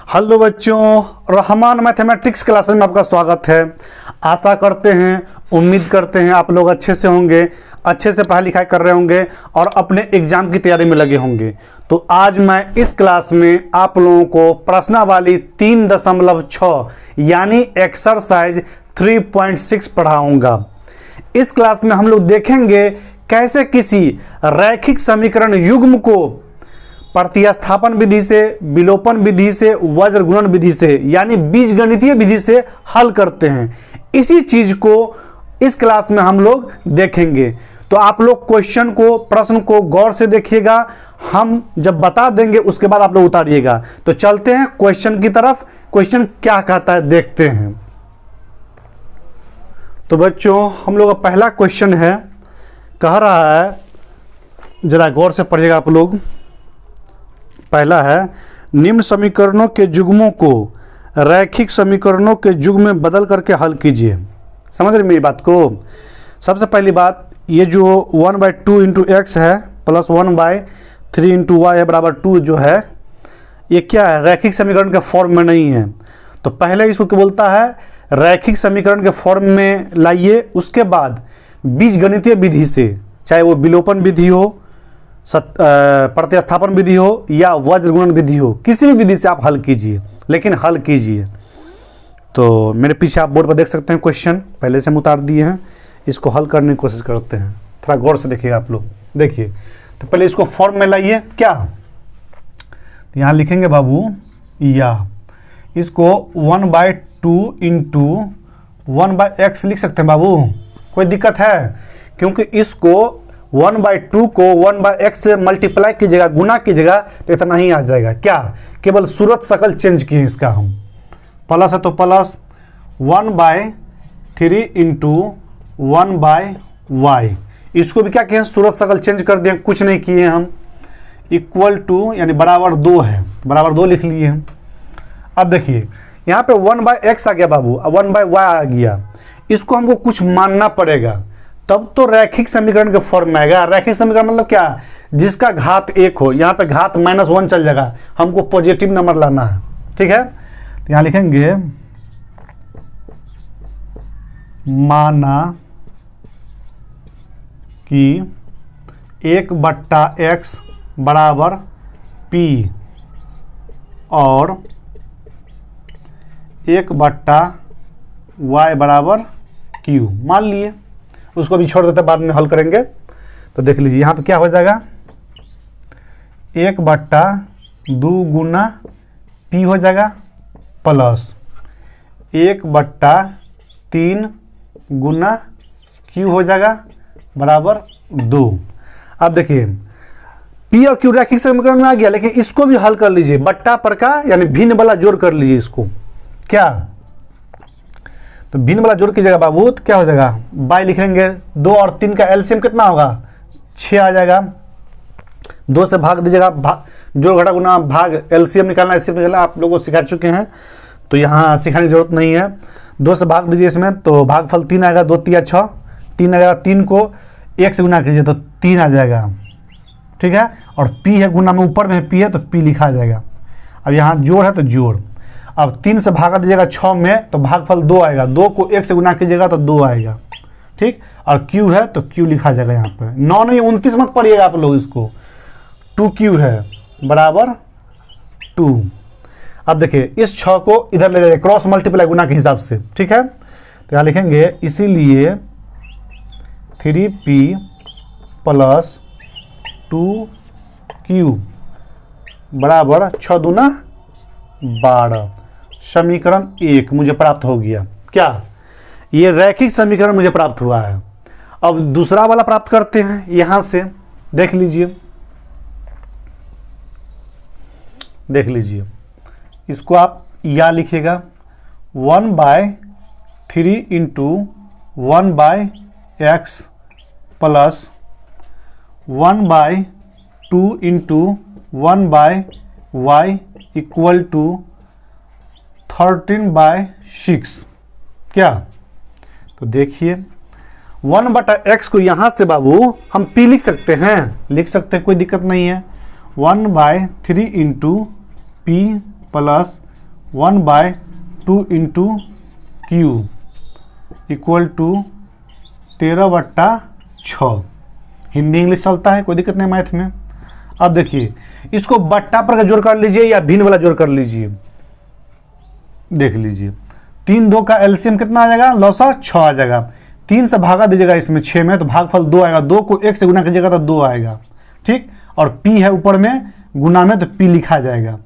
Hello बच्चों, Rahman mathematics classes में आपका स्वागत है। आशा करते हैं, उम्मीद करते हैं आप लोग अच्छे से होंगे, अच्छे से पढ़ाई लिखाई कर रहे होंगे और अपने एग्ज़ाम की तैयारी में लगे होंगे। तो आज मैं इस क्लास में आप लोगों को प्रश्नावली 3.6 यानी एक्सरसाइज 3.6 पढ़ाऊँगा। इस क्लास में हम लोग देखेंगे कैसे किसी रैखिक समीकरण युग्म को प्रतिस्थापन विधि से, विलोपन विधि से, वज्र गुणन विधि से यानी बीजगणितीय विधि से हल करते हैं। इसी चीज को इस क्लास में हम लोग देखेंगे। तो आप लोग क्वेश्चन को, प्रश्न को गौर से देखिएगा। हम जब बता देंगे उसके बाद आप लोग उतारिएगा। तो चलते हैं क्वेश्चन की तरफ। क्वेश्चन क्या कहता है देखते हैं। तो बच्चों, हम लोग का पहला क्वेश्चन है, कह रहा है, जरा गौर से पढ़िएगा आप लोग। पहला है, निम्न समीकरणों के युग्मों को रैखिक समीकरणों के युग्म में बदल करके हल कीजिए। समझ रहे मेरी बात को? सबसे पहली बात, ये जो 1/2 इंटू एक्स है प्लस 1/3 इंटू वाई है बराबर 2 जो है, ये क्या है? रैखिक समीकरण के फॉर्म में नहीं है। तो पहले इसको क्या बोलता है? रैखिक समीकरण के फॉर्म में लाइए। उसके बाद बीजगणितीय विधि से, चाहे वो विलोपन विधि हो, प्रतिस्थापन विधि हो या वज्र गुणन विधि हो, किसी भी विधि से आप हल कीजिए, लेकिन हल कीजिए। तो मेरे पीछे आप बोर्ड पर देख सकते हैं, क्वेश्चन पहले से हम उतार दिए हैं। इसको हल करने की कोशिश करते हैं। थोड़ा गौर से देखिए आप लोग। देखिए, तो पहले इसको फॉर्म में लाइए। क्या तो यहाँ लिखेंगे बाबू, या इसको 1/2 इंटू 1/x लिख सकते हैं बाबू। कोई दिक्कत है? क्योंकि इसको 1/2 को 1/x से मल्टीप्लाई कीजिएगा, गुना कीजिएगा तो इतना ही आ जाएगा। क्या? केवल सूरत शकल चेंज किए इसका हम। प्लस है तो प्लस 1/3 इंटू 1/y। इसको भी क्या किए हैं? सूरत शकल चेंज कर दिए, कुछ नहीं किए हम। इक्वल टू यानी बराबर 2 है, बराबर 2 लिख लिए हम। अब देखिए यहाँ पे 1/x आ गया बाबू, 1/y आ गया। इसको हमको कुछ मानना पड़ेगा, तब तो रैखिक समीकरण के फॉर्म में आएगा। रैखिक समीकरण मतलब क्या? जिसका घात 1 हो। यहाँ पे घात -1 चल जाएगा, हमको पॉजिटिव नंबर लाना है। ठीक है, तो यहाँ लिखेंगे माना कि 1/x बराबर p और 1/y बराबर q मान लिए। उसको भी छोड़ देते, बाद में हल करेंगे। तो देख लीजिए यहाँ पे क्या हो जाएगा, 1/2 गुना p हो जाएगा प्लस 1/3 गुना q हो जाएगा बराबर 2। अब देखिए p और q रैखिक समीकरण में आ गया, लेकिन इसको भी हल कर लीजिए। बट्टा पर का यानी भिन्न वाला जोड़ कर लीजिए इसको। क्या? तो भिन्न वाला जोड़ कीजिएगा बाबू, तो क्या हो जाएगा? बाई लिखेंगे। 2 और 3 का एलसीएम कितना होगा? 6 आ जाएगा। 2 से भाग दीजिएगा, जोड़ घटा गुना भाग, एलसीएम निकालना, एलसीएम निकालना आप लोगों को सिखा चुके हैं, तो यहाँ सिखाने की जरूरत नहीं है। 2 से भाग दीजिए इसमें, तो भागफल 3 आएगा। 2 3 6, 3 आ जाएगा। 3 को 1 से गुना कीजिए तो 3 आ जाएगा। ठीक है, और पी है गुना में, ऊपर में पी है तो पी लिखा जाएगा। अब यहाँ जोड़ है तो जोड़। अब 3 से भागा दीजिएगा 6 में, तो भागफल 2 आएगा। 2 को 1 से गुना कीजिएगा तो 2 आएगा। ठीक, और q है तो q लिखा जाएगा यहाँ पर। 9 नहीं 29 मत पढ़िएगा आप लोग इसको। 2q है बराबर 2। अब देखिए इस 6 को इधर ले जाइए, क्रॉस मल्टीप्लाई गुना के हिसाब से। ठीक है, तो यहाँ लिखेंगे इसीलिए 3p प्लस 2q बराबर 6 दूना 12। समीकरण 1 मुझे प्राप्त हो गया। क्या? ये रैखिक समीकरण मुझे प्राप्त हुआ है। अब दूसरा वाला प्राप्त करते हैं। यहां से देख लीजिए, देख लीजिए, इसको आप या लिखिएगा 1/3 into 1/x plus 1/2 into 1/y equal to 13/6। क्या? तो देखिए 1/x को यहाँ से बाबू हम p लिख सकते हैं, कोई दिक्कत नहीं है। 1/3 into P plus 1/2 into Q equal to 13/6। Hindi English चलता है, कोई दिक्कत नहीं मैथ में। अब देखिए इसको बट्टा पर का जोड़ कर लीजिए या भिन्न वाला जोड़ कर लीजिए। देख लीजिए 3 2 का एलसीएम कितना आ जाएगा, लौसा 6 आ जाएगा। 3 से भागा दीजिएगा इसमें 6 में तो भागफल 2 आएगा। 2 को 1 से गुना कीजिएगा तो 2 आएगा, ठीक। और पी है ऊपर में गुना में तो पी लिखा जाएगा,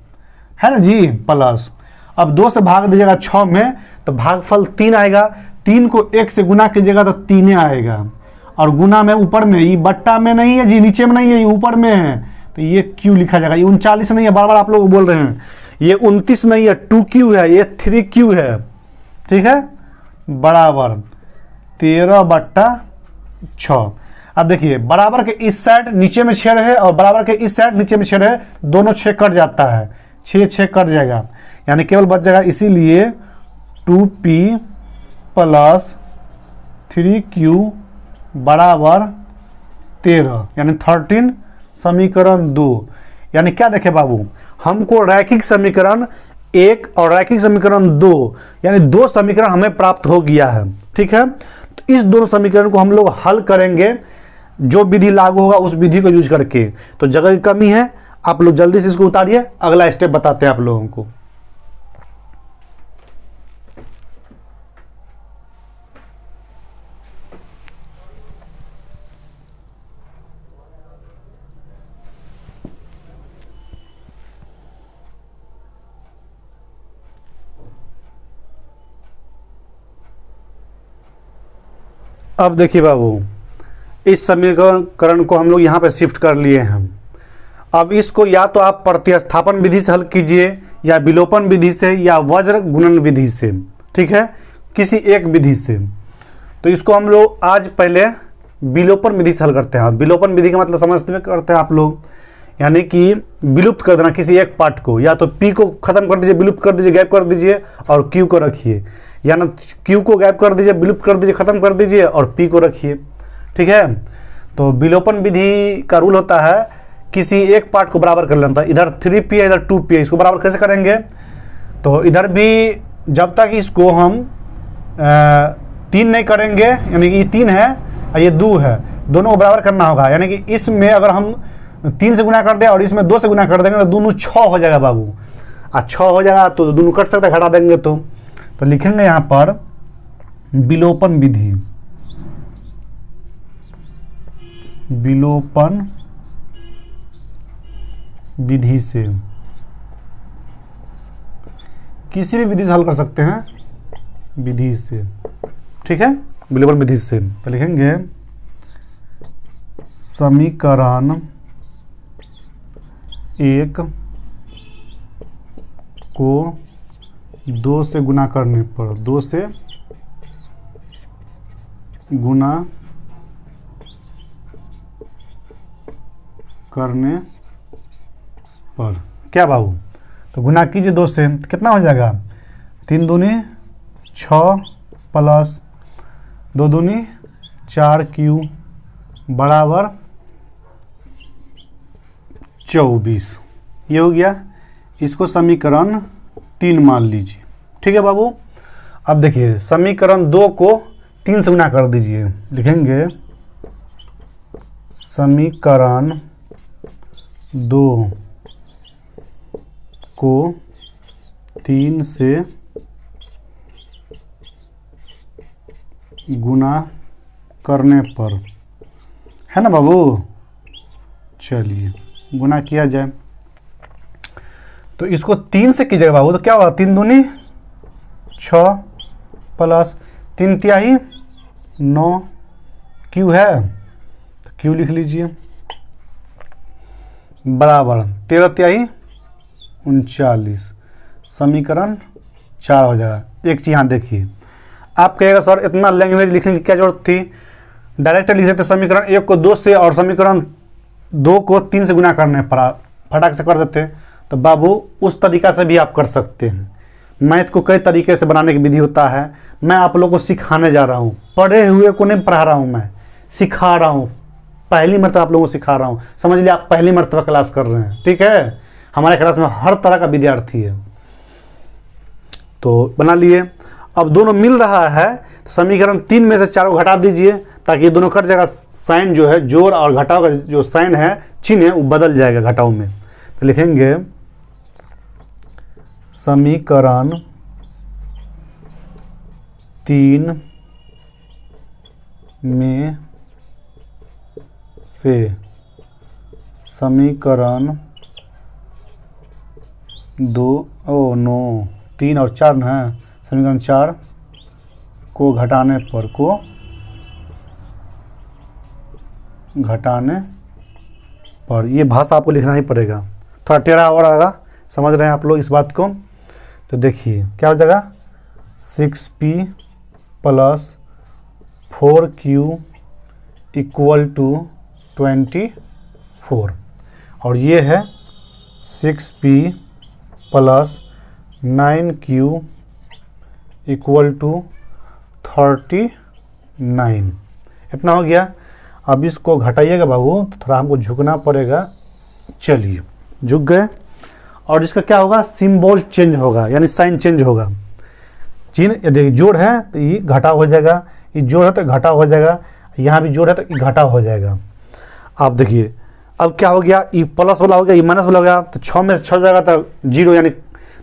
है ना जी, प्लस। अब 2 से भाग दीजिएगा 6 में तो भागफल 3 आएगा। 3 को 1 से गुना कीजिएगा तो 3 आएगा। और गुना में ऊपर में, ये बट्टा में नहीं है जी, नीचे में नहीं है, ये ऊपर में है तो ये क्यू लिखा जाएगा। ये 39 नहीं है, बार बार आप लोग बोल रहे हैं, ये 29 नहीं है, 2Q है, ये 3Q है, ठीक है, बराबर 13/6। अब देखिए बराबर के इस साइड नीचे में 6 है और बराबर के इस साइड नीचे में 6 है, दोनों 6 कट जाता है, 6 कट जाएगा, यानी केवल बच जाएगा। इसीलिए 2P + 3Q बराबर 13 यानी 13 समीकरण 2। यानी क्या देखे बाबू, हमको रैखिक समीकरण 1 और रैखिक समीकरण 2 यानी 2 समीकरण हमें प्राप्त हो गया है, ठीक है। तो इस दोनों समीकरण को हम लोग हल करेंगे, जो विधि लागू होगा उस विधि को यूज करके। तो जगह की कमी है, आप लोग जल्दी से इसको उतारिए, अगला स्टेप बताते हैं आप लोगों को। अब देखिए बाबू, इस समीकरण को हम लोग यहाँ पे शिफ्ट कर लिए हैं। अब इसको या तो आप प्रतिस्थापन विधि से हल कीजिए या विलोपन विधि से या वज्र गुणन विधि से, ठीक है, किसी एक विधि से। तो इसको हम लोग आज पहले विलोपन विधि से हल करते हैं। विलोपन विधि का मतलब समझते करते हैं आप लोग, यानी कि विलुप्त कर देना किसी एक पार्ट को, या तो पी को खत्म कर दीजिए, विलुप्त कर दीजिए, गैप कर दीजिए, और क्यू को रखिए, या ना क्यू को गैप कर दीजिए, विलुप्त कर दीजिए, खत्म कर दीजिए और पी को रखिए, ठीक है। तो विलोपन विधि का रूल होता है किसी एक पार्ट को बराबर कर लेना था। इधर 3P है, इधर 2P है, इसको बराबर कैसे करेंगे, तो इधर भी जब तक इसको हम 3 नहीं करेंगे, यानी कि ये 3 है और ये 2 है, दोनों को बराबर करना होगा। यानी कि इसमें अगर हम 3 से गुना कर दें और इसमें 2 से गुना कर देंगे तो दोनों 6 हो जाएगा बाबू। 6 हो जाएगा तो दोनों कट सकते हैं, घटा देंगे तो लिखेंगे यहाँ पर विलोपन विधि। विलोपन विधि से किसी भी विधि से हल कर सकते हैं, विधि से, ठीक है, विलोपन विधि से। तो लिखेंगे समीकरण 1 को 2 से गुना करने पर, 2 से गुना करने पर क्या बाबू, तो गुना कीजिए 2 से, तो कितना हो जाएगा, 3 दूनी 6 + 2 दूनी 4Q बराबर 24। ये हो गया, इसको समीकरण 3 मान लीजिए, ठीक है बाबू। अब देखिए समीकरण 2 को 3 से गुना कर दीजिए, लिखेंगे समीकरण 2 को 3 से गुना करने पर, है ना बाबू। चलिए गुना किया जाए, तो इसको 3 से कीजिएगा बाबू, तो क्या होगा, 3 दूनी 6 + 3 तिहाई 9, क्यू है तो क्यू लिख लीजिए, बराबर 13 तिहाई 39, समीकरण 4 हो जाएगा। एक चीज़ यहाँ देखिए, आप कहेगा सर इतना लैंग्वेज लिखने की क्या जरूरत थी, डायरेक्ट लिख देते समीकरण 1 को 2 से और समीकरण 2 को 3 से गुना करने पर फटाक से कर देते। तो बाबू उस तरीका से भी आप कर सकते हैं। मैथ को कई तरीके से बनाने की विधि होता है, मैं आप लोगों को सिखाने जा रहा हूँ, पढ़े हुए को नहीं पढ़ा रहा हूँ, मैं सिखा रहा हूँ, पहली मरतबा आप लोगों को सिखा रहा हूँ। समझ लिया, आप पहली मरतबा क्लास कर रहे हैं, ठीक है। हमारे क्लास में हर तरह का विद्यार्थी है। तो बना लिए। अब दोनों मिल रहा है तो समीकरण 3 में से 4 को घटा दीजिए ताकि ये दोनों कट जाएगा। साइन जो है जोड़ और घटाव का जो साइन है चिन्ह है वो बदल जाएगा घटाव में। तो लिखेंगे समीकरण 3 में से समीकरण 3 और 4 न है, समीकरण 4 को घटाने पर ये भाषा आपको लिखना ही पड़ेगा, थोड़ा टेढ़ा हो रहा होगा, समझ रहे हैं आप लोग इस बात को। तो देखिए क्या हो जाएगा 6p + 4q = 24 और ये है 6p + 9q = 39। इतना हो गया। अब इसको घटाइएगा बाबू तो थोड़ा हमको झुकना पड़ेगा। चलिए झुक गए और इसका क्या होगा सिंबल चेंज होगा यानी साइन चेंज होगा। चिन्ह यदि जोड़ है तो ये घटा हो जाएगा, ये जोड़ है तो घटा हो जाएगा, यहाँ भी जोड़ है तो ये घटा हो जाएगा। आप देखिए अब क्या हो गया, ये प्लस वाला हो गया, ये माइनस वाला हो गया। तो 6 में से 6 जाएगा तो 0 यानी,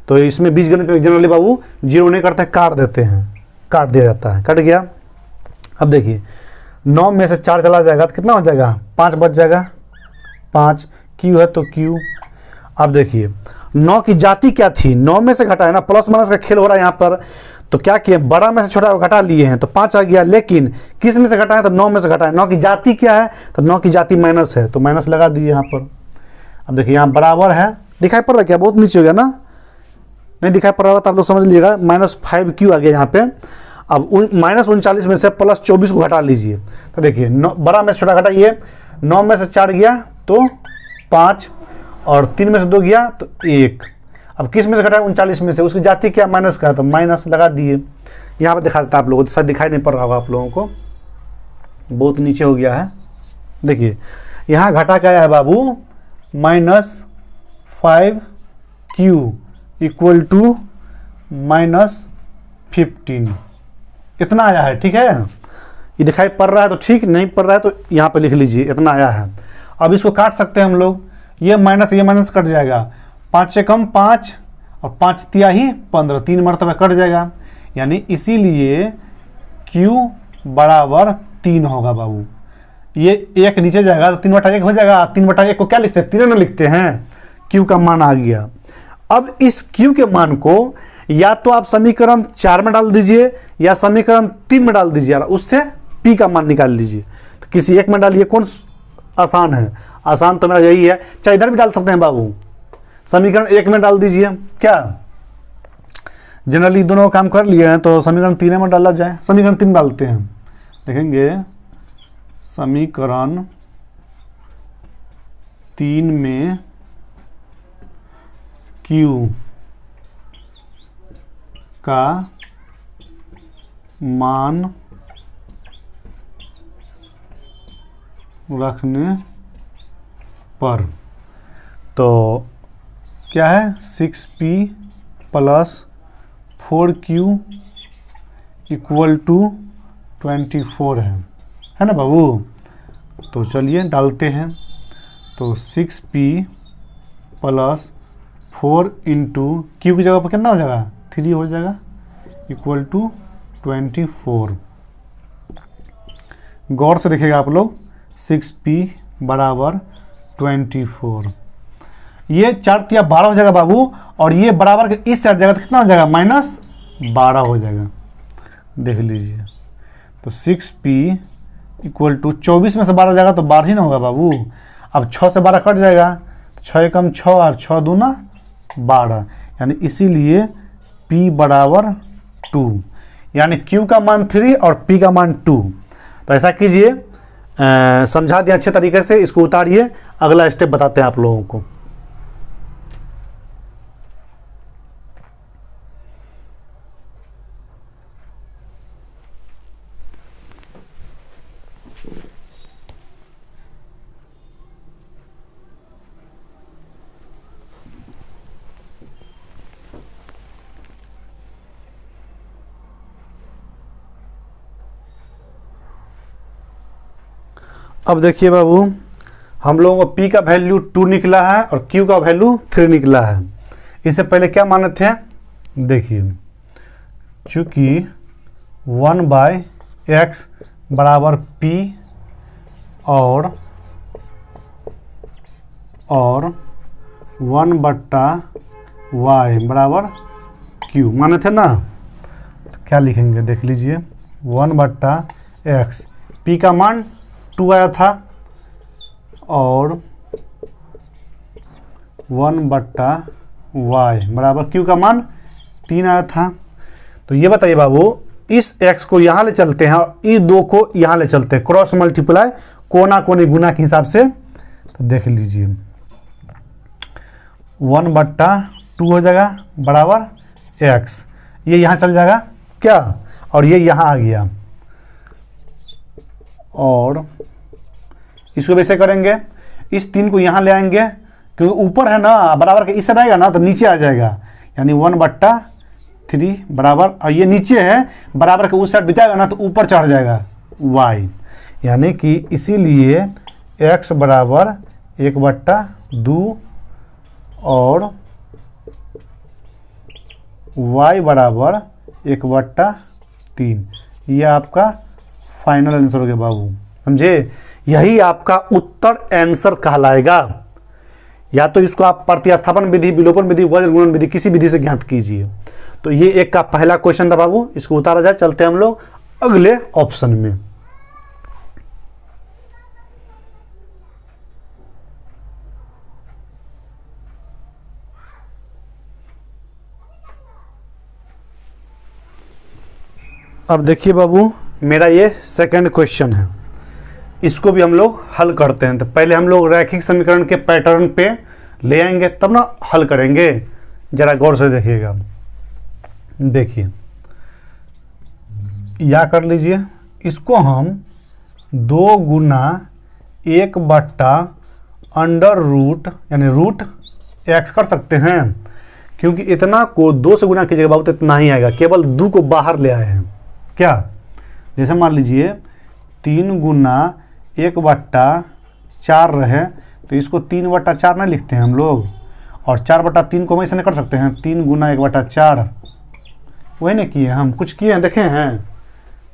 तो इसमें बीजगणित में जनरली बाबू 0 नहीं करते, काट देते हैं, काट दिया जाता है, कट गया। अब देखिए 9 में से 4 चला जाएगा तो कितना हो जाएगा 5 बच जाएगा, 5 क्यू है तो क्यू। अब देखिए 9 की जाति क्या थी, 9 में से घटा है ना, प्लस माइनस का खेल हो रहा है यहाँ पर। तो क्या किए बड़ा में से छोटा घटा लिए हैं तो 5 आ गया, लेकिन किस में से घटा है तो 9 में से घटा है। 9 की जाति क्या है तो 9 की जाति माइनस है तो माइनस लगा दिए यहाँ पर। अब देखिए यहाँ बराबर है, दिखाई पड़ रहा है क्या, बहुत नीचे हो गया ना, नहीं दिखाई पड़ रहा होगा तो आप लोग समझ लीजिएगा -5q आ गया यहाँ पे। अब -39 में से +24 को घटा लीजिए तो देखिए बड़ा में से छोटा घटाइए, 9 में से 4 गया तो 5 और 3 में से 2 गया तो 1। अब किस में से घटाए 39 में से, उसकी जाति क्या माइनस का, तो माइनस लगा दिए। यहाँ पर दिखा देता है आप लोगों को, तो शायद दिखाई नहीं पड़ रहा होगा आप लोगों को, बहुत नीचे हो गया है। देखिए यहाँ घटा क्या है बाबू -5q = -15 इतना आया है। ठीक है, ये दिखाई पड़ रहा है तो ठीक, नहीं पड़ रहा है तो यहाँ पे लिख लीजिए इतना आया है। अब इसको काट सकते हैं हम लोग, ये माइनस कट जाएगा, 5 से कम 5 और 5 तिहाई 15, 3 मरतबा कट जाएगा, यानी इसीलिए q = 3 होगा बाबू। ये 1 नीचे जाएगा तो 3/1 हो जाएगा, 3/1 को क्या लिखते हैं 3 में लिखते हैं, q का मान आ गया। अब इस q के मान को या तो आप समीकरण 4 में डाल दीजिए या समीकरण 3 में डाल दीजिए, उससे p का मान निकाल लीजिए। तो किसी एक में डालिए, कौन आसान है, आसान तो मेरा यही है, चाहे इधर भी डाल सकते हैं बाबू, समीकरण 1 में डाल दीजिए। क्या जनरली दोनों काम कर लिए हैं तो समीकरण 3 में डाला जाए, समीकरण 3 डालते हैं, देखेंगे समीकरण 3 में q का मान रखने पर तो क्या है 6p + 4q = 24 है ना बाबू। तो चलिए डालते हैं, तो 6p + 4 × q की जगह पर कितना हो जाएगा 3 हो जाएगा = 24। गौर से देखिएगा आप लोग, 6p = 24, ये 4 तिया 12 हो जाएगा बाबू, और ये बराबर के इस साइड जाएगा तो कितना हो जाएगा -12 हो जाएगा, देख लीजिए। तो 6p = 24 में से 12 जाएगा तो 12 ही ना होगा बाबू। अब 6 से 12 कट जाएगा तो 6 कम 6 और 6 दूना 12, यानी इसीलिए p = 2, यानी q का मान 3 और p का मान 2। तो ऐसा कीजिए, समझा दिया अच्छे तरीके से, इसको उतारिए, अगला स्टेप बताते हैं आप लोगों को। अब देखिए बाबू, हम लोगों को P का वैल्यू 2 निकला है और Q का वैल्यू 3 निकला है। इससे पहले क्या माने थे, देखिए चूँकि 1/x बराबर P और 1/y बराबर Q माने थे ना, तो क्या लिखेंगे देख लीजिए। 1/x, P का मान 2 आया था और 1/y बराबर Q का मान 3 आया था। तो ये बताइए बाबू, इस x को यहाँ ले चलते हैं और इस 2 को यहाँ ले चलते हैं, क्रॉस मल्टीप्लाई कोना कोनी गुना के हिसाब से। तो देख लीजिए 1/2 हो जाएगा बराबर x, ये यहाँ चल जाएगा क्या, और ये यहाँ आ गया। और इसको वैसे करेंगे, इस 3 को यहाँ ले आएंगे क्योंकि ऊपर है ना, बराबर के इस साइड आएगा ना तो नीचे आ जाएगा, यानी 1/3 बराबर, और ये नीचे है बराबर के उस साइड बिताएगा ना तो ऊपर चढ़ जाएगा y, यानी कि इसीलिए x बराबर 1/2 और y बराबर 1/3। ये आपका फाइनल आंसर हो गया बाबू, समझे। यही आपका उत्तर आंसर कहलाएगा। या तो इसको आप प्रतिस्थापन विधि, विलोपन विधि, वज्र गुणन विधि, किसी विधि से ज्ञात कीजिए। तो ये एक का पहला क्वेश्चन था बाबू, इसको उतारा जाए। चलते हैं हम लोग अगले ऑप्शन में। अब देखिए बाबू, मेरा ये सेकंड क्वेश्चन है, इसको भी हम लोग हल करते हैं। तो पहले हम लोग रैखिक समीकरण के पैटर्न पे ले आएंगे तब ना हल करेंगे। जरा गौर से देखिएगा, देखिए या कर लीजिए, इसको हम 2 गुना 1/√, यानी √x कर सकते हैं, क्योंकि इतना को 2 से गुना कीजिएगा बाबू तो इतना ही आएगा, केवल 2 को बाहर ले आए हैं क्या। जैसे मान लीजिए 3 गुना 1/4 रहे तो इसको 3/4 नहीं लिखते हैं हम लोग, और 4/3 को हम ऐसे नहीं कर सकते हैं, 3 गुना 1/4, वही नहीं किए हम, कुछ किए हैं देखे हैं,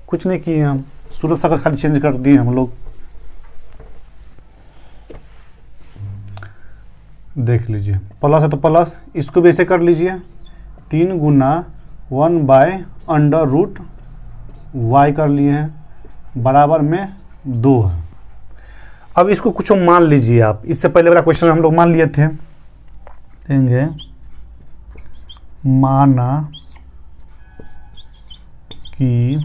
कुछ नहीं किए हम, सूरत शक्ल खाली चेंज कर दिए हम लोग। देख लीजिए प्लस है तो प्लस, इसको भी ऐसे कर लीजिए, 3 गुना 1/√y कर लिए हैं, बराबर में 2 है। अब इसको कुछ मान लीजिए आप, इससे पहले वाला क्वेश्चन हम लोग मान लिए थे, देंगे माना कि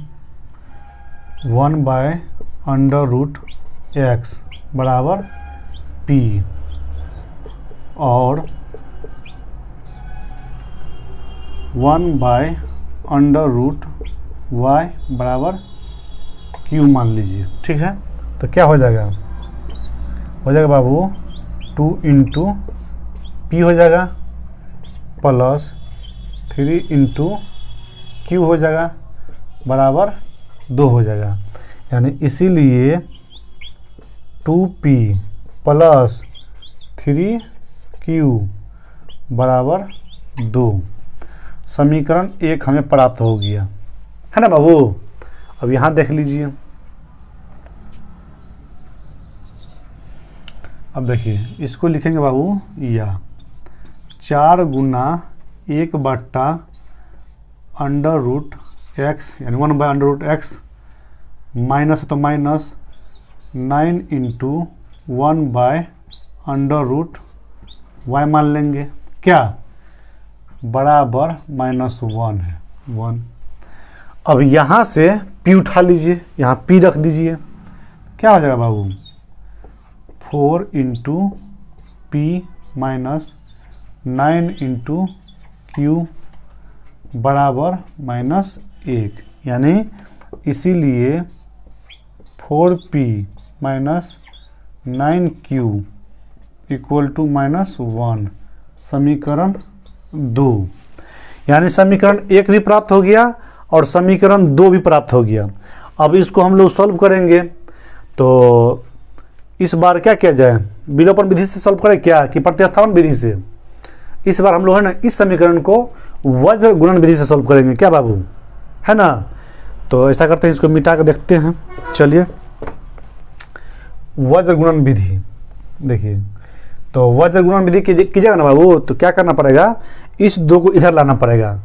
1/√x बराबर p और 1/√y बराबर q मान लीजिए, ठीक है। तो क्या हो जाएगा, हो जाएगा बाबू 2 इंटू पी हो जाएगा प्लस 3 इंटू क्यू हो जाएगा बराबर 2 हो जाएगा, यानी इसीलिए 2p प्लस 3q बराबर 2, समीकरण 1 हमें प्राप्त हो गया है ना बाबू। अब यहाँ देख लीजिए, अब देखिए इसको लिखेंगे बाबू, या 4 गुना 1/√x यानी 1/√x माइनस है तो माइनस 9 इंटू 1/√y मान लेंगे क्या, बराबर -1 है 1। अब यहाँ से p उठा लीजिए, यहाँ p रख दीजिए, क्या हो जाएगा बाबू 4 into P minus 9 into Q बराबर -1, यानी इसीलिए 4p minus 9q equal to -1, समीकरण 2, यानी समीकरण 1 भी प्राप्त हो गया और समीकरण 2 भी प्राप्त हो गया। अब इसको हम लोग सॉल्व करेंगे तो इस बार क्या किया जाए, विलोपन विधि से सॉल्व करें क्या कि प्रतिस्थापन विधि से। इस बार हम लोग है ना इस समीकरण को वज्र गुणन विधि से सॉल्व करेंगे क्या बाबू, है ना। तो ऐसा करते हैं, इसको मिटा कर देखते हैं। चलिए वज्र गुणन विधि देखिए, तो वज्र गुणन विधि कीजिएगा ना बाबू, तो क्या करना पड़ेगा, इस 2 को इधर लाना पड़ेगा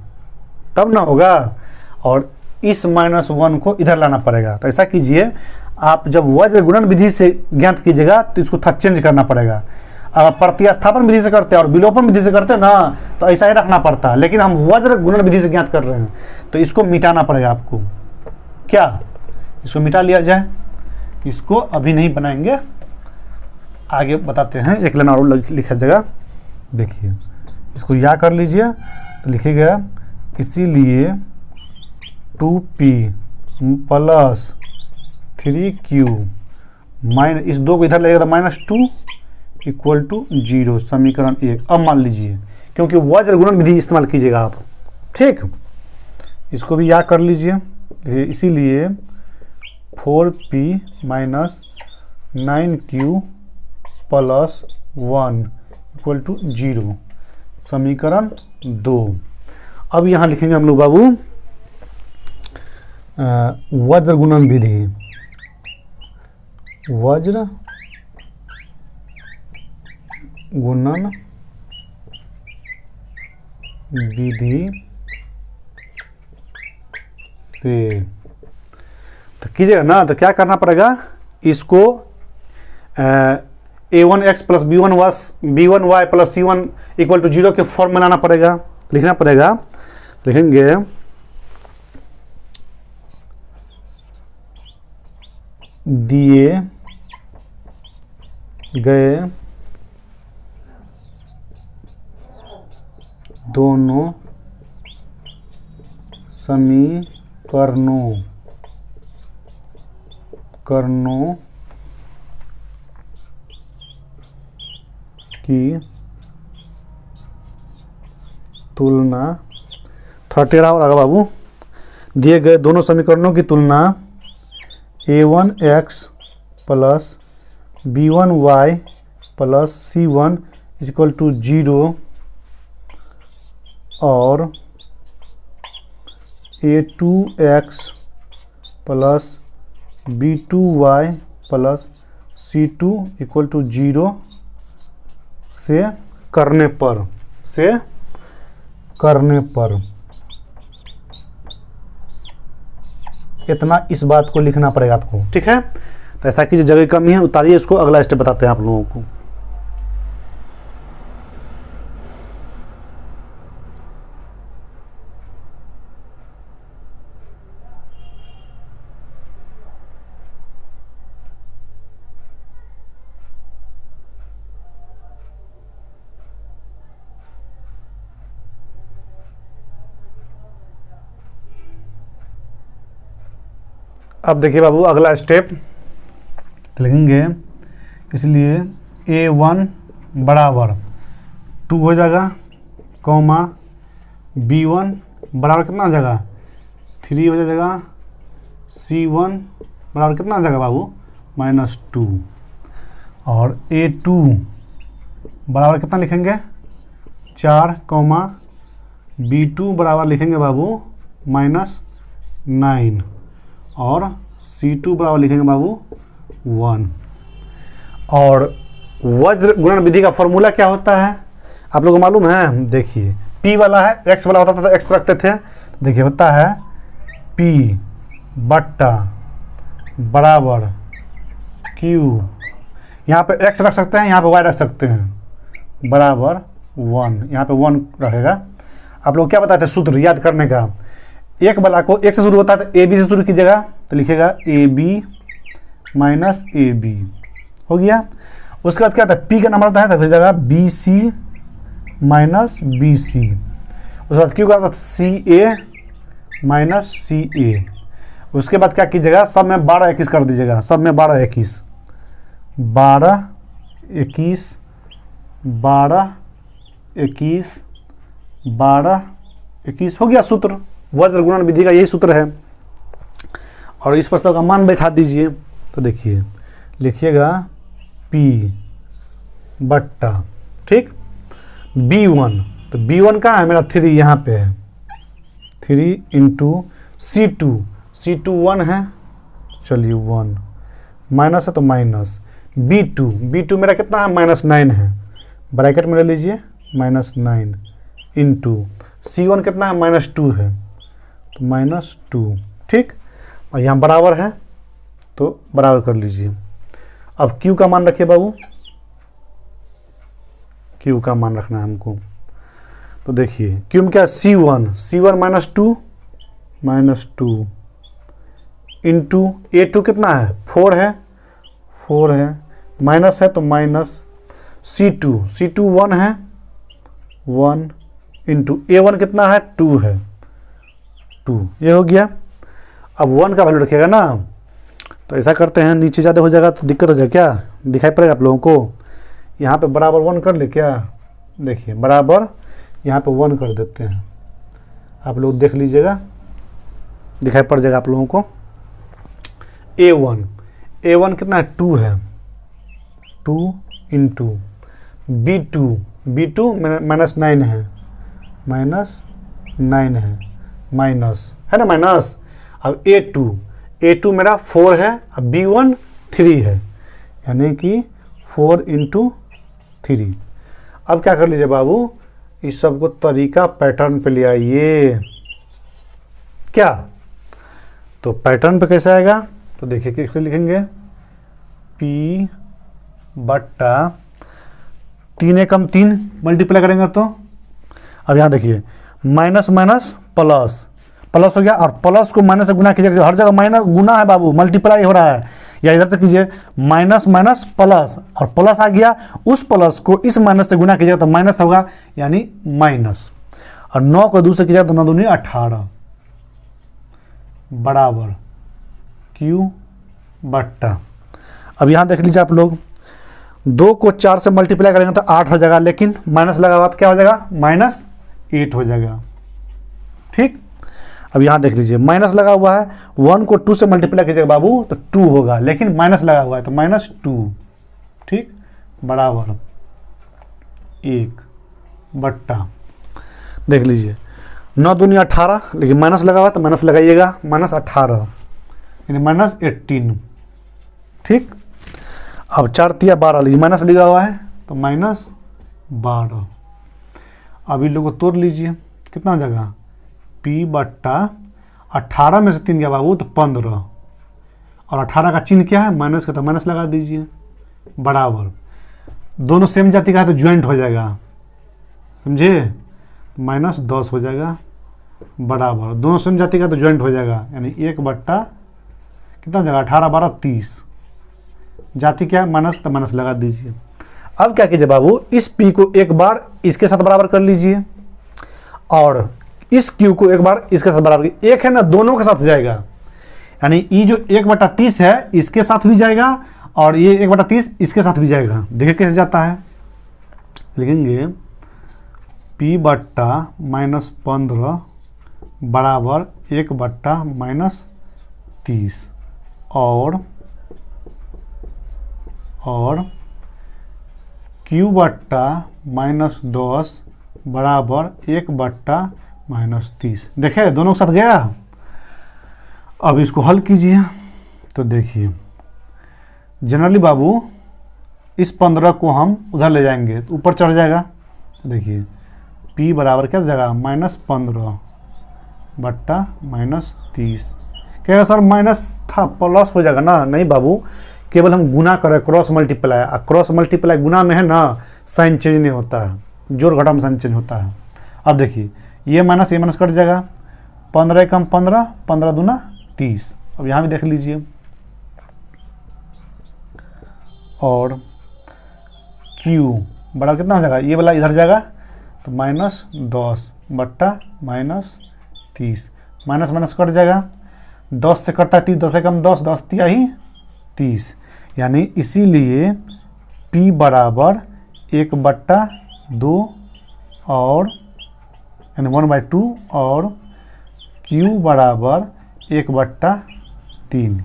तब ना होगा, और इस -1 को इधर लाना पड़ेगा। तो ऐसा कीजिए, आप जब वज्र गुणन विधि से ज्ञात कीजिएगा तो इसको थोड़ा चेंज करना पड़ेगा। अगर प्रतिस्थापन विधि से करते हैं और विलोपन विधि से करते हैं ना तो ऐसा ही रखना पड़ता है, लेकिन हम वज्र गुणन विधि से ज्ञात कर रहे हैं तो इसको मिटाना पड़ेगा आपको। क्या इसको मिटा लिया जाए, इसको अभी नहीं बनाएंगे, आगे बताते हैं। एक लाइन और लिखा जाएगा, देखिए इसको या कर लीजिए, तो लिखिएगा इसीलिए 2p + 3q माइनस, इस 2 को इधर लगेगा -2 = 0, समीकरण 1। अब मान लीजिए, क्योंकि वज्र गुणन विधि इस्तेमाल कीजिएगा आप, ठीक। इसको भी याद कर लीजिए, इसीलिए 4p - 9q + 1 = 0, समीकरण 2। अब यहाँ लिखेंगे हम लोग बाबू वज्र गुणन विधि, वज्र गुणन विधि से। तो कीजिएगा ना, तो क्या करना पड़ेगा, इसको a1x + b1y + c1 = 0 के फॉर्म में लाना पड़ेगा, लिखना पड़ेगा। लिखेंगे दिए गए दोनों समीकरणों की तुलना, थोड़ा टेढ़ा हो रहा बाबू, दिए गए दोनों समीकरणों की तुलना a1x + b1y + c1 = 0 और a2x + b2y + c2 = 0 से करने पर इतना इस बात को लिखना पड़ेगा आपको, ठीक है। तो ऐसा कीजिए, जगह कमी है, उतारिए इसको, अगला स्टेप बताते हैं आप लोगों को। अब देखिए बाबू अगला स्टेप लिखेंगे, इसलिए a1 = 2 हो जाएगा, कॉमा b1 = कितना हो जाएगा, 3 हो जाएगा, c1 = कितना हो जाएगा बाबू, -2, और a2 = कितना लिखेंगे, 4, कॉमा b2 = लिखेंगे बाबू -9, और C2 बराबर लिखेंगे बाबू 1। और वज्र गुणन विधि का फॉर्मूला क्या होता है आप लोगों को मालूम है, देखिए P वाला है, X वाला होता था तो X रखते थे, देखिए होता है P = Q, यहाँ पे X रख सकते हैं, यहाँ पे Y रख सकते हैं, बराबर 1, यहाँ पे 1 रहेगा। आप लोग क्या बताते हैं सूत्र याद करने का, एक वाला को एक से शुरू होता है तो AB से शुरू कीजिएगा, तो लिखेगा AB - AB, हो गया। उसके बाद क्या होता है, P का नंबर होता है तो फिर जाएगा BC - BC, उसके बाद Q का होता है CA - CA। उसके बाद क्या कीजिएगा, सब में 12 21 कर दीजिएगा, सब में 12 21 12 21 12 21 12 21, हो गया सूत्र। वज्र गुणन विधि का यही सूत्र है, और इस पर सबका मान बैठा दीजिए। तो देखिए लिखिएगा P बट्टा, ठीक। B1, तो B1 कहाँ है मेरा 3 यहाँ पे है, 3 इंटू C2, C2 1 है, चलिए 1 माइनस है तो माइनस, B2 मेरा कितना है -9 है, ब्रैकेट में ले लीजिए -9 इंटू C1 कितना है -2 है तो -2, ठीक। और यहाँ बराबर है तो बराबर कर लीजिए। अब Q का मान रखिए बाबू, Q का मान रखना है हमको, तो देखिए Q में क्या है C1 -2 इंटू A2 कितना है 4 है, माइनस है तो माइनस, C2 1 है, 1 इंटू A1 कितना है 2 है, 2, ये हो गया। अब 1 का वैल्यू रखिएगा ना, तो ऐसा करते हैं, नीचे ज़्यादा हो जाएगा तो दिक्कत हो जाएगा, क्या दिखाई पड़ेगा आप लोगों को, यहाँ पे बराबर 1 कर ले क्या, देखिए बराबर यहाँ पे 1 कर देते हैं, आप लोग देख लीजिएगा दिखाई पड़ जाएगा आप लोगों को। A1 कितना है 2 है, 2 इंटू B2 -9 है, -9 है, माइनस है ना माइनस। अब A2 मेरा 4 है, अब B1 3 है, यानी कि 4 इंटू 3। अब क्या कर लीजिए बाबू, इस सब को तरीका पैटर्न पे ले आइए, क्या तो पैटर्न पे कैसे आएगा, तो देखिए कैसे लिखेंगे, P बट्टा 3 एकम 3 मल्टीप्लाई करेंगे तो, अब यहाँ देखिए माइनस प्लस हो गया, और प्लस को माइनस से गुना कीजिए, हर जगह माइनस गुना है बाबू, मल्टीप्लाई हो रहा है, या इधर से कीजिए माइनस प्लस, और प्लस आ गया, उस प्लस को इस माइनस से गुना कीजिएगा तो माइनस होगा, यानी माइनस, और 9 को 2 से कीजिएगा तो 9 दूनी 18 बराबर Q बट्टा। अब यहाँ देख लीजिए आप लोग, 2 को 4 से मल्टीप्लाई करेंगे तो 8 हो जाएगा, लेकिन माइनस लगा हुआ तो क्या हो जाएगा -8 हो जाएगा, ठीक। अब यहाँ देख लीजिए माइनस लगा हुआ है, 1 को 2 से मल्टीप्लाई कीजिएगा बाबू तो 2 होगा, लेकिन माइनस लगा हुआ है तो -2, ठीक, बराबर 1 बट्टा, देख लीजिए 9 दूनी 18, लेकिन माइनस लगा हुआ है तो माइनस लगाइएगा, -18 यानी -18, ठीक। अब 4 तिया 12, लेकिन माइनस लगा हुआ है तो -12। अब इन लोगों को तोड़ लीजिए, कितना हो जाएगा, P बट्टा 18 में से 3 गया बाबू तो 15, और 18 का चिन्ह क्या है माइनस का, तो माइनस लगा दीजिए, बराबर, दोनों सेम जाति का है तो ज्वाइंट हो जाएगा, समझे, -10 हो जाएगा, बराबर, दोनों सेम जाति का तो ज्वाइंट हो जाएगा, यानी 1 बट्टा कितना हो जाएगा 18 12 30, जाति क्या है माइनस, तो माइनस लगा दीजिए। अब क्या कीजिए बाबू, इस P को एक बार इसके साथ बराबर कर लीजिए, और इस Q को एक बार इसके साथ बराबर, एक है ना दोनों के साथ जाएगा, यानी ये जो 1/30 है इसके साथ भी जाएगा, और ये 1/30 इसके साथ भी जाएगा, देखिए कैसे जाता है, लिखेंगे P बट्टा -15 बराबर 1 बट्टा -30, और Q बट्टा -10 बराबर 1 बट्टा -30, देखे दोनों के साथ गया। अब इसको हल कीजिए, तो देखिए जनरली बाबू इस 15 को हम उधर ले जाएंगे तो ऊपर चढ़ जाएगा, देखिए P बराबर क्या जाएगा -15 बट्टा -30, कहेगा सर माइनस था प्लस हो जाएगा ना, नहीं बाबू, केवल हम गुना करें, क्रॉस मल्टीप्लाई, क्रॉस मल्टीप्लाई गुना में है ना साइन चेंज नहीं होता है, जोड़ घटा में साइन चेंज होता है। अब देखिए ये माइनस कट जाएगा, 15 एकम 15, 15 दूना 30। अब यहाँ भी देख लीजिए, और Q बड़ा कितना हो जाएगा, ये वाला इधर जाएगा तो -10 बट्टा -30, माइनस कट जाएगा, 10 से कटता है 30, 10 एकम 10, 10 तिया ही 30, यानी इसीलिए P बराबर 1/2 और यानी 1/2 और Q बराबर 1/3,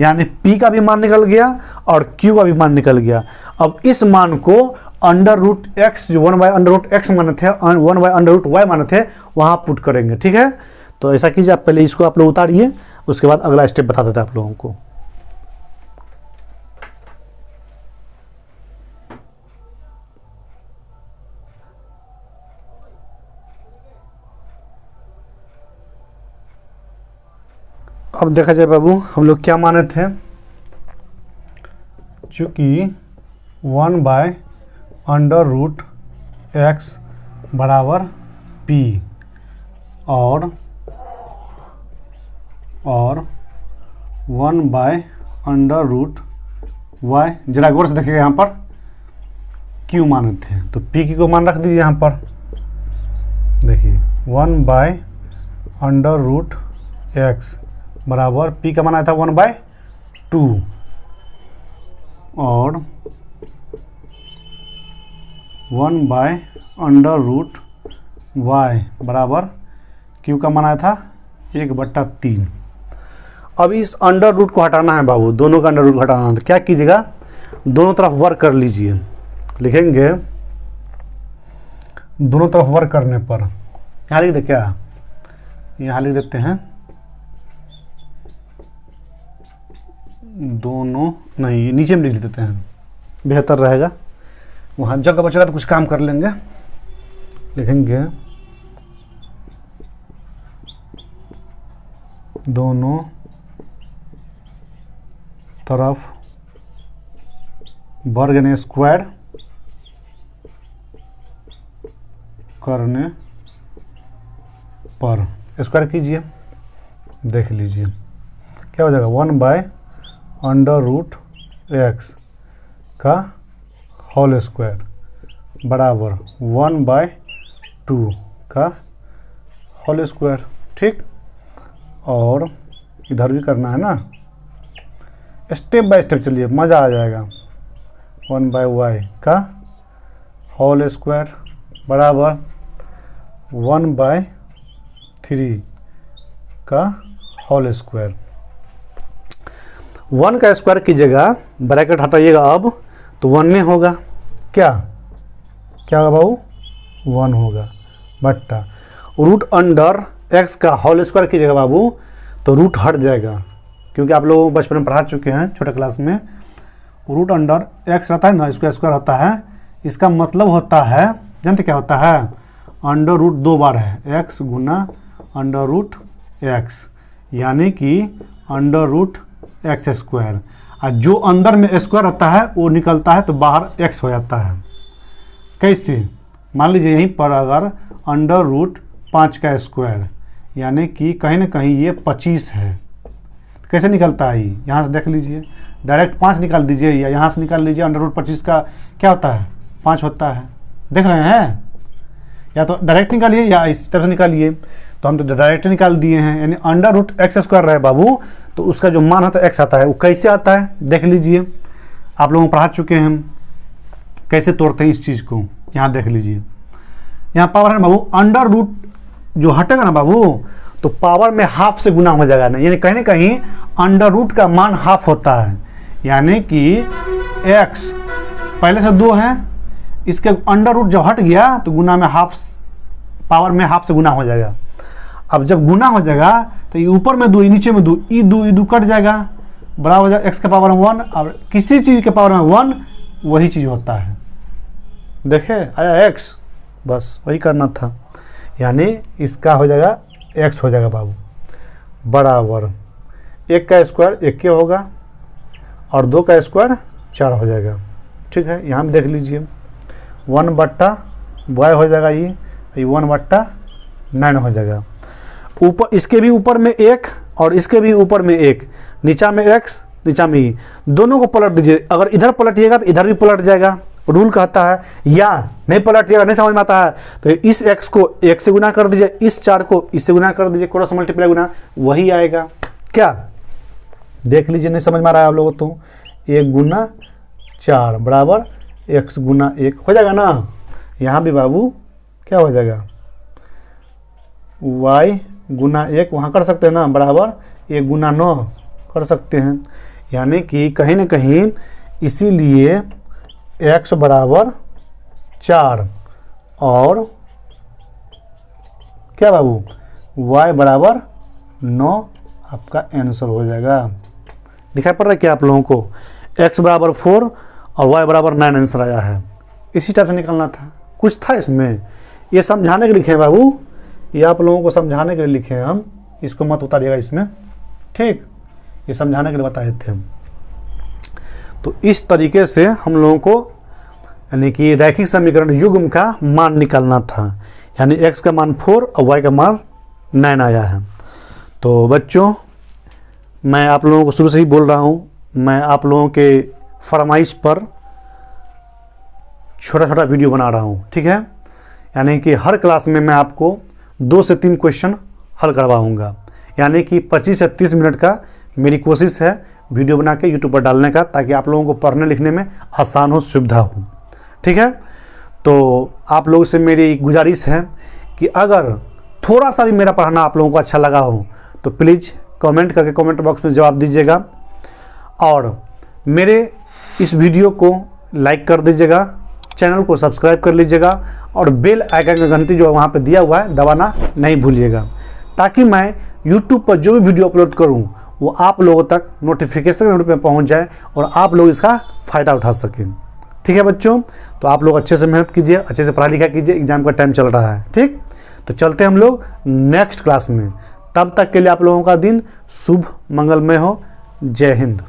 यानी P का भी मान निकल गया और Q का भी मान निकल गया। अब इस मान को अंडर रूट एक्स जो 1/√x माने थे 1/√y माने थे वहाँ पुट करेंगे, ठीक है। तो ऐसा कीजिए, आप पहले इसको आप लोग उतारिए, उसके बाद अगला स्टेप बता देते हैं आप लोगों को। अब देखा जाए बाबू, हम लोग क्या माने थे, चूँकि 1/√x बराबर p और 1/√y, जरा गौर से देखिएगा यहाँ पर q माने थे, तो p की को मान रख दीजिए यहाँ पर। देखिए 1/√x बराबर p का मान आया था 1/2 और 1/√y बराबर q का मान आया था 1/3। अब इस अंडर रूट को हटाना है बाबू, दोनों का अंडर रूट हटाना है। तो क्या कीजिएगा, दोनों तरफ वर्क कर लीजिए। लिखेंगे दोनों तरफ वर्क करने पर, यहाँ लिख दे, क्या यहाँ लिख देते हैं, दोनों नहीं, नीचे में लिख देते हैं, बेहतर रहेगा, वहाँ जगह बचेगा तो कुछ काम कर लेंगे। लिखेंगे दोनों तरफ वर्ग यानी स्क्वायर करने पर, स्क्वायर कीजिए, देख लीजिए क्या हो जाएगा, 1/√x का होल स्क्वायर बराबर 1/2 का होल स्क्वायर, ठीक। और इधर भी करना है ना, स्टेप बाय स्टेप चलिए, मज़ा आ जाएगा। 1/y का होल स्क्वायर बराबर 1/3 का होल स्क्वायर। 1 का स्क्वायर कीजिएगा, ब्रैकेट हटाइएगा अब, तो 1 में होगा, क्या होगा बाबू, 1 होगा बट्टा रूट अंडर x का होल स्क्वायर कीजिएगा बाबू, तो रूट हट जाएगा, क्योंकि आप लोग बचपन में पढ़ा चुके हैं छोटे क्लास में, रूट अंडर x रहता है ना, इसका स्क्वायर होता है, इसका मतलब होता है, जानते क्या होता है, अंडर रूट 2 बार है, x गुना अंडर रूट x, यानी कि अंडर रूट एक्स स्क्वायर, और जो अंदर में स्क्वायर रहता है वो निकलता है तो बाहर x हो जाता है। कैसे, मान लीजिए यहीं पर अगर अंडर रूट 5 का स्क्वायर, यानी कि कहीं ना कहीं ये 25 है, कैसे निकलता है, यहाँ से देख लीजिए, डायरेक्ट 5 निकाल दीजिए, या यहाँ से निकाल लीजिए, अंडर रूट 25 का क्या होता है, 5 होता है, देख रहे हैं, या तो डायरेक्ट निकालिए या इस तरह से निकालिए, तो हम तो डायरेक्ट निकाल दिए हैं, यानी अंडर रूट एक्स स्क्वायर रहे बाबू, तो उसका जो मान आता है x आता है, वो कैसे आता है देख लीजिए, आप लोगों को पढ़ा चुके हैं हम कैसे तोड़ते हैं इस चीज़ को, यहाँ देख लीजिए, यहाँ पावर है बाबू, अंडर रूट जो हटेगा ना बाबू, तो पावर में हाफ से गुना हो जाएगा ना, यानी कहीं ना कहीं अंडर रूट का मान हाफ होता है, यानी कि x पहले से 2 है, इसके अंडर रूट जब हट गया तो गुना में हाफ, पावर में हाफ से गुना हो जाएगा। अब जब गुना हो जाएगा तो ये ऊपर में 2, नीचे में 2, ई 2 कट जाएगा, बराबर हो जाएगा x का पावर में 1, और किसी चीज़ के पावर में 1 वही चीज़ होता है, देखे आया x, बस वही करना था, यानी इसका हो जाएगा x हो जाएगा बाबू, बराबर 1 का स्क्वायर 1 के होगा और 2 का स्क्वायर 4 हो जाएगा, ठीक है। यहाँ भी देख लीजिए 1/y हो जाएगा, ये 1/9 हो जाएगा, ऊपर इसके भी ऊपर में 1 और इसके भी ऊपर में 1, नीचा में x नीचा में ही, दोनों को पलट दीजिए, अगर इधर पलटिएगा तो इधर भी पलट जाएगा, रूल कहता है, या नहीं पलटिएगा, नहीं समझ में आता है तो इस x को 1 से गुना कर दीजिए, इस 4 को इससे गुना कर दीजिए, क्रॉस मल्टीप्लाई गुना, वही आएगा, क्या देख लीजिए, नहीं समझ में आ रहा है आप लोगों तो, 1 गुना 4 बराबर x गुना 1 हो जाएगा ना, यहाँ भी बाबू क्या हो जाएगा, y गुना 1 वहाँ कर सकते हैं ना, बराबर 1 गुना 9 कर सकते हैं, यानी कि कहीं ना कहीं इसीलिए x बराबर 4 और क्या बाबू y बराबर 9 आपका आंसर हो जाएगा। दिखाई पड़ रहा है क्या आप लोगों को? x बराबर 4 और y बराबर 9 आंसर आया है। इसी टाइप से निकलना था, कुछ था इसमें, ये समझाने के लिए लिखे हैं बाबू, ये आप लोगों को समझाने के लिए लिखे हैं हम, इसको मत उतारिएगा इसमें, ठीक, ये समझाने के लिए बताए थे हम। तो इस तरीके से हम लोगों को यानी कि रैखिक समीकरण युग्म का मान निकालना था, यानी x का मान 4 और y का मान 9 आया है। तो बच्चों मैं आप लोगों को शुरू से ही बोल रहा हूँ, मैं आप लोगों के फरमाइश पर छोटा छोटा वीडियो बना रहा हूँ, ठीक है, यानी कि हर क्लास में मैं आपको 2 से 3 क्वेश्चन हल करवाऊँगा, यानी कि 25 से 30 मिनट का मेरी कोशिश है वीडियो बना के यूट्यूब पर डालने का, ताकि आप लोगों को पढ़ने लिखने में आसान हो, सुविधा हो, ठीक है। तो आप लोगों से मेरी गुजारिश है कि अगर थोड़ा सा भी मेरा पढ़ाना आप लोगों को अच्छा लगा हो तो प्लीज़ कमेंट करके कमेंट बॉक्स में जवाब दीजिएगा, और मेरे इस वीडियो को लाइक कर दीजिएगा, चैनल को सब्सक्राइब कर लीजिएगा, और बेल आइकन का घंटी जो वहाँ पे दिया हुआ है दबाना नहीं भूलिएगा, ताकि मैं यूट्यूब पर जो भी वीडियो अपलोड करूँ वो आप लोगों तक नोटिफिकेशन में पहुँच जाए और आप लोग इसका फ़ायदा उठा सकें, ठीक है बच्चों। तो आप लोग अच्छे से मेहनत कीजिए, अच्छे से पढ़ाई लिखाई कीजिए, एग्जाम का टाइम चल रहा है, ठीक। तो चलते हम लोग नेक्स्ट क्लास में, तब तक के लिए आप लोगों का दिन शुभ मंगलमय हो। जय हिंद।